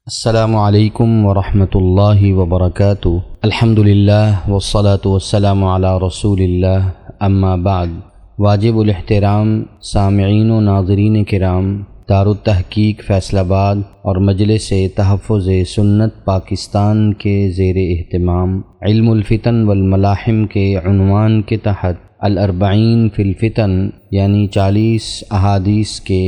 السلام علیکم ورحمۃ اللہ وبرکاتہ۔ الحمدللہ والصلاة والسلام علی رسول اللہ، اما بعد۔ واجب الاحترام سامعین و ناظرین کرام، دارالتحقیق فیصل آباد اور مجلس تحفظ سنت پاکستان کے زیر اہتمام علم الفتن والملاحم کے عنوان کے تحت الاربعین فی الفتن یعنی 40 احادیث کے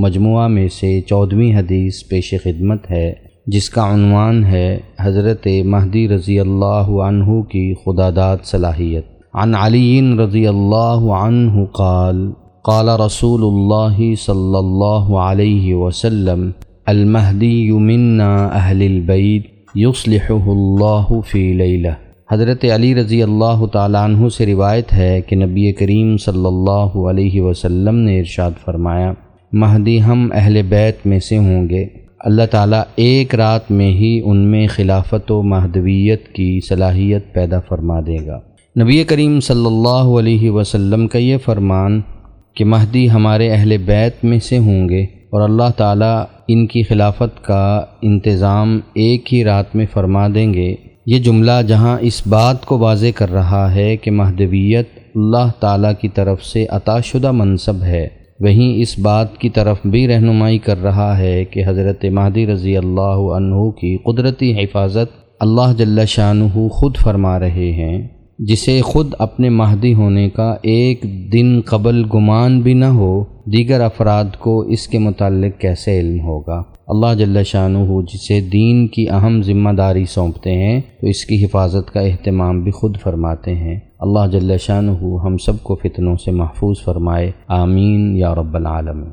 مجموعہ میں سے 14ویں حدیث پیش خدمت ہے، جس کا عنوان ہے حضرت مہدی رضی اللہ عنہ کی خداداد صلاحیت۔ عن علی رضی اللہ عنہ قال قال رسول اللہ صلی اللہ علیہ وسلم المہدی منا اہل البیت یصلحہ اللہ فی لیلہ۔ حضرت علی رضی اللہ تعالیٰ عنہ سے روایت ہے کہ نبی کریم صلی اللہ علیہ وسلم نے ارشاد فرمایا، مہدی ہم اہل بیت میں سے ہوں گے، اللہ تعالیٰ ایک رات میں ہی ان میں خلافت و مہدویت کی صلاحیت پیدا فرما دے گا۔ نبی کریم صلی اللہ علیہ وسلم کا یہ فرمان کہ مہدی ہمارے اہل بیت میں سے ہوں گے اور اللہ تعالیٰ ان کی خلافت کا انتظام ایک ہی رات میں فرما دیں گے، یہ جملہ جہاں اس بات کو واضح کر رہا ہے کہ مہدویت اللہ تعالیٰ کی طرف سے عطا شدہ منصب ہے، وہیں اس بات کی طرف بھی رہنمائی کر رہا ہے کہ حضرت مہدی رضی اللہ عنہ کی قدرتی حفاظت اللہ جل شانہ خود فرما رہے ہیں، جسے خود اپنے مہدی ہونے کا ایک دن قبل گمان بھی نہ ہو، دیگر افراد کو اس کے متعلق کیسے علم ہوگا؟ اللہ جل شانہ جسے دین کی اہم ذمہ داری سونپتے ہیں تو اس کی حفاظت کا اہتمام بھی خود فرماتے ہیں۔ اللہ جل شانہ ہم سب کو فتنوں سے محفوظ فرمائے، آمین یا رب العالمین۔